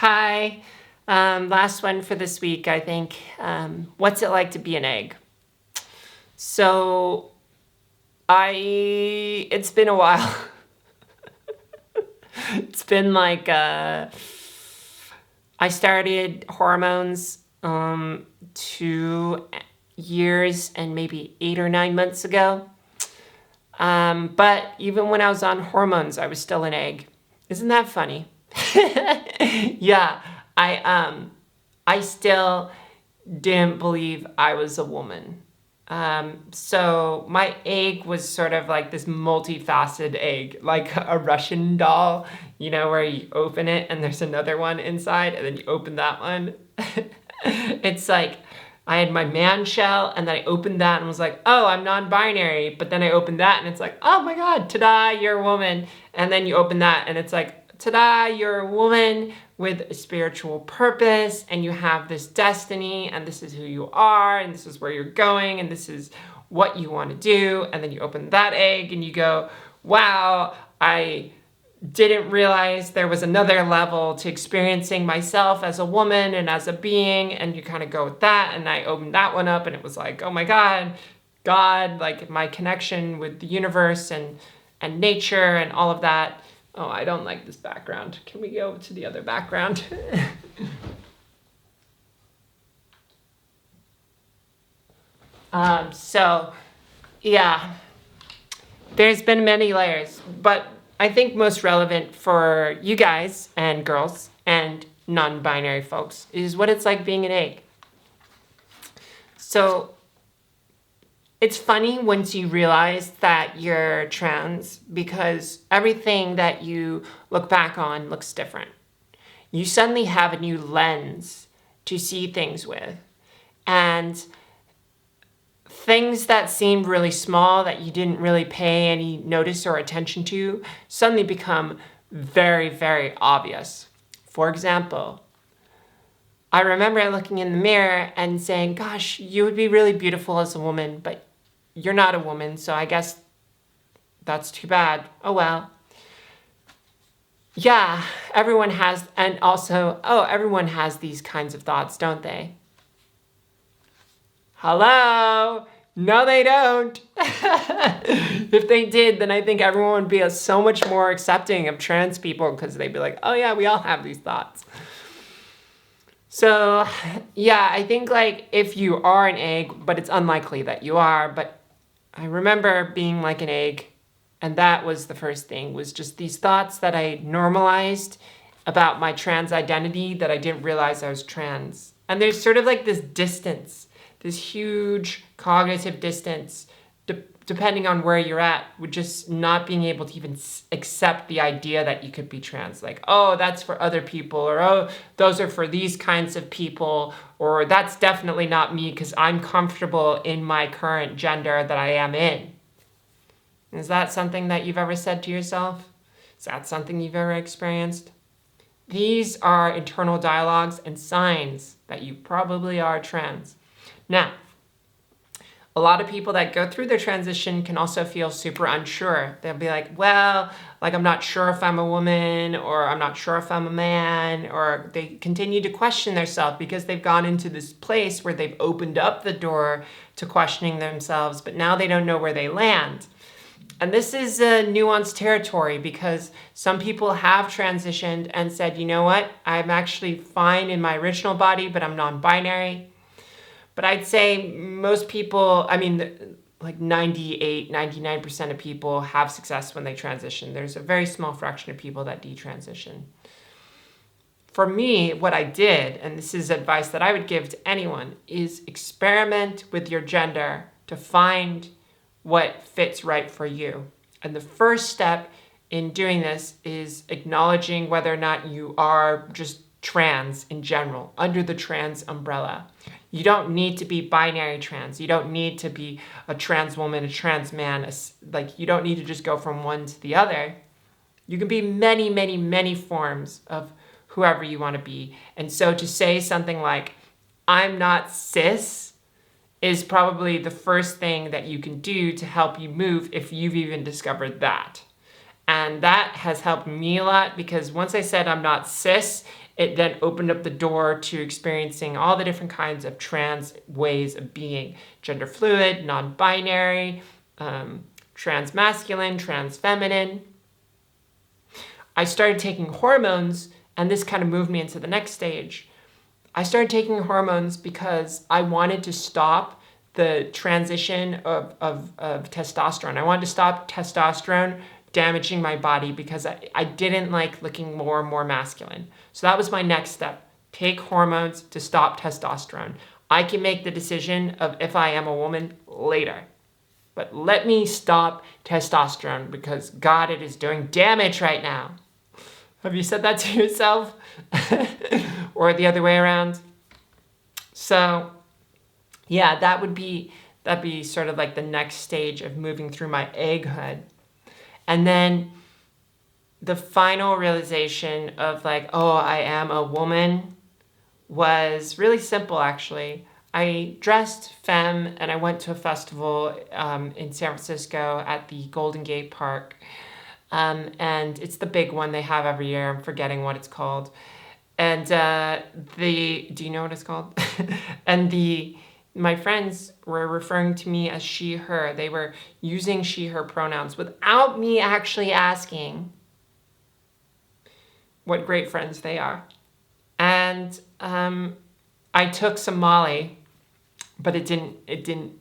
Hi. Last one for this week, I think. What's it like to be an egg? So, it's been a while. It's been like, I started hormones 2 years and maybe 8 or 9 months ago. But even when I was on hormones, I was still an egg. Isn't that funny? Yeah, I still didn't believe I was a woman. So my egg was sort of like this multifaceted egg, like a Russian doll, where you open it and there's another one inside, and then you open that one. It's like I had my man shell, and then I opened that and was like, oh, I'm non-binary. But then I opened that and it's like, oh my God, ta-da, you're a woman. And then you open that and it's like, ta-da, you're a woman with a spiritual purpose, and you have this destiny, and this is who you are, and this is where you're going, and this is what you want to do. And then you open that egg and you go, wow, I didn't realize there was another level to experiencing myself as a woman and as a being, and you kind of go with that. And I opened that one up and it was like, oh my God, like my connection with the universe and nature and all of that. Oh, I don't like this background. Can we go to the other background? So, yeah, there's been many layers, but I think most relevant for you guys and girls and non-binary folks is what it's like being an egg. So it's funny once you realize that you're trans, because everything that you look back on looks different. You suddenly have a new lens to see things with. And things that seemed really small, that you didn't really pay any notice or attention to, suddenly become very, very obvious. For example, I remember looking in the mirror and saying, gosh, you would be really beautiful as a woman, but you're not a woman, so I guess that's too bad. Oh well. Yeah, everyone has, and also, everyone has these kinds of thoughts, don't they? Hello? No, they don't. If they did, then I think everyone would be so much more accepting of trans people, because they'd be like, oh yeah, we all have these thoughts. So, yeah, I think like if you are an egg, but it's unlikely that you are, but I remember being like an egg, and that was the first thing, was just these thoughts that I normalized about my trans identity, that I didn't realize I was trans. And there's sort of like this distance, this huge cognitive distance, depending on where you're at, with just not being able to even accept the idea that you could be trans. Like, oh, that's for other people, or oh, those are for these kinds of people, or that's definitely not me because I'm comfortable in my current gender that I am in. Is that something that you've ever said to yourself? Is that something you've ever experienced? These are internal dialogues and signs that you probably are trans. Now, a lot of people that go through their transition can also feel super unsure. They'll be like, well, like I'm not sure if I'm a woman, or I'm not sure if I'm a man, or they continue to question themselves because they've gone into this place where they've opened up the door to questioning themselves, but now they don't know where they land. And this is a nuanced territory, because some people have transitioned and said, you know what, I'm actually fine in my original body, but I'm non-binary. But I'd say most people, like 98, 99% of people have success when they transition. There's a very small fraction of people that detransition. For me, what I did, and this is advice that I would give to anyone, is experiment with your gender to find what fits right for you. And the first step in doing this is acknowledging whether or not you are just trans in general, under the trans umbrella. You don't need to be binary trans. You don't need to be a trans woman, a trans man. You don't need to just go from one to the other. You can be many, many, many forms of whoever you want to be. And so to say something like, I'm not cis, is probably the first thing that you can do to help you move, if you've even discovered that. And that has helped me a lot, because once I said I'm not cis, it then opened up the door to experiencing all the different kinds of trans ways of being: gender fluid, non-binary, trans masculine, trans feminine. I started taking hormones, and this kind of moved me into the next stage. I started taking hormones because I wanted to stop the transition of testosterone. I wanted to stop testosterone damaging my body because I didn't like looking more and more masculine. So that was my next step. Take hormones to stop testosterone. I can make the decision of if I am a woman later. But let me stop testosterone because, God, it is doing damage right now. Have you said that to yourself? Or the other way around? So, yeah, that'd be sort of like the next stage of moving through my egghood. And then the final realization of like, oh, I am a woman was really simple, actually. I dressed femme and I went to a festival in San Francisco at the Golden Gate Park. And it's the big one they have every year. I'm forgetting what it's called. And do you know what it's called? And my friends were referring to me as she, her. They were using she, her pronouns without me actually asking. What great friends they are. And I took some Molly, but it didn't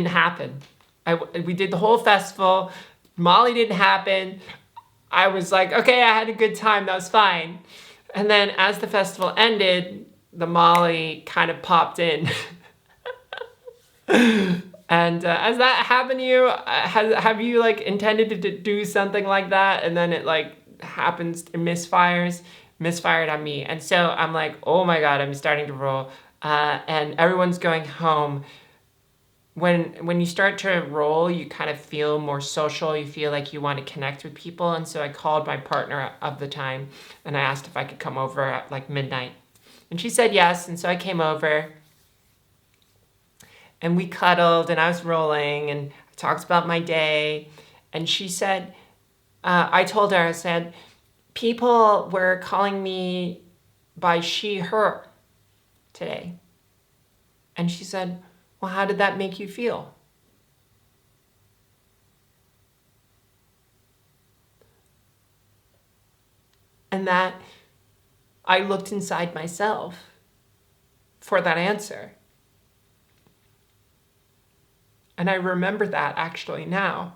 happen. We did the whole festival. Molly didn't happen. I was like, okay, I had a good time. That was fine. And then as the festival ended, the Molly kind of popped in. And has that happened to you? Have you like intended to do something like that and then it like happens, it misfired on me? And so I'm like, oh my God, I'm starting to roll. And everyone's going home. When you start to roll, you kind of feel more social. You feel like you want to connect with people. And so I called my partner of the time and I asked if I could come over at like midnight. And she said yes. And so I came over and we cuddled and I was rolling and I talked about my day. And she said, I told her, I said, people were calling me by she, her today. And she said, well, how did that make you feel? And that I looked inside myself for that answer. And I remember that actually now.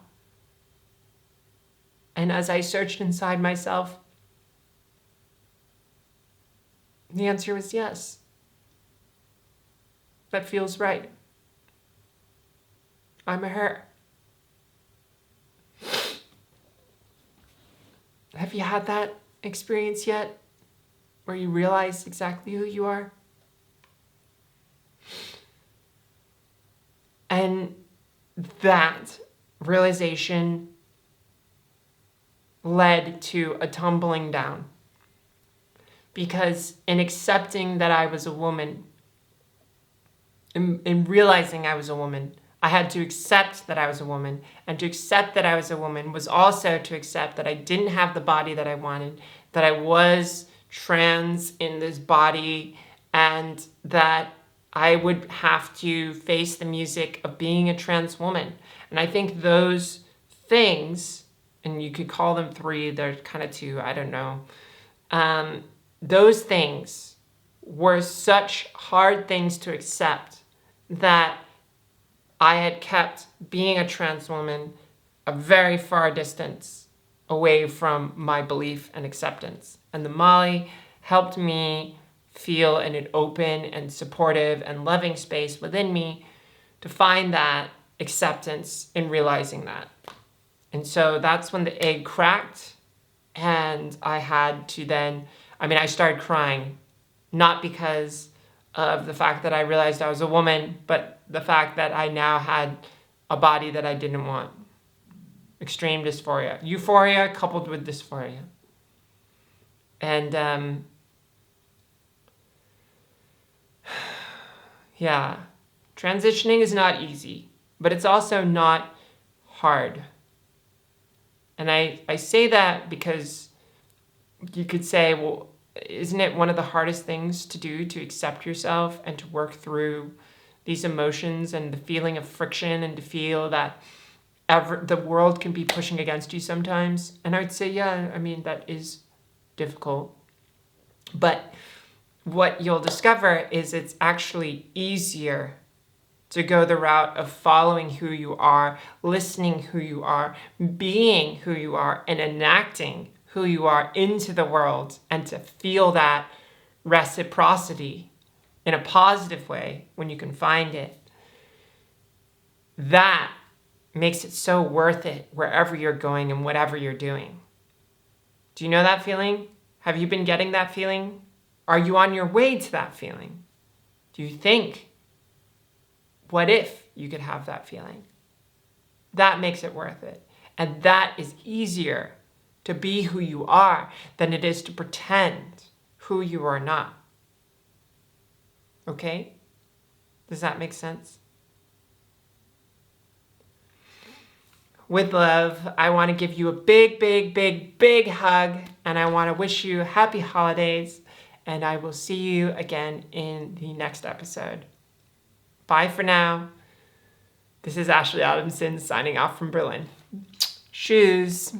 And as I searched inside myself, the answer was yes. That feels right. I'm a her. Have you had that experience yet? Where you realize exactly who you are? And that realization led to a tumbling down. Because in accepting that I was a woman, in realizing I was a woman, I had to accept that I was a woman. And to accept that I was a woman was also to accept that I didn't have the body that I wanted, that I was trans in this body, and that I would have to face the music of being a trans woman. And I think those things, and you could call them three, they're kind of two, I don't know. Those things were such hard things to accept that I had kept being a trans woman a very far distance away from my belief and acceptance. And the Molly helped me feel in an open and supportive and loving space within me to find that acceptance in realizing that. And so that's when the egg cracked, and I had to then, I started crying, not because of the fact that I realized I was a woman, but the fact that I now had a body that I didn't want. Extreme dysphoria. Euphoria coupled with dysphoria. And yeah, transitioning is not easy, but it's also not hard. And I say that because you could say, well, isn't it one of the hardest things to do, to accept yourself and to work through these emotions and the feeling of friction, and to feel that the world can be pushing against you sometimes? And I would say, yeah, I mean, that is difficult. But what you'll discover is it's actually easier to go the route of following who you are, listening who you are, being who you are, and enacting who you are into the world, and to feel that reciprocity in a positive way when you can find it. That makes it so worth it wherever you're going and whatever you're doing. Do you know that feeling? Have you been getting that feeling? Are you on your way to that feeling? Do you think, what if you could have that feeling? That makes it worth it. And that is easier to be who you are than it is to pretend who you are not. Okay? Does that make sense? With love, I want to give you a big, big, big, big hug, and I want to wish you happy holidays, and I will see you again in the next episode. Bye for now. This is Ashley Adamson signing off from Berlin. Tschüss.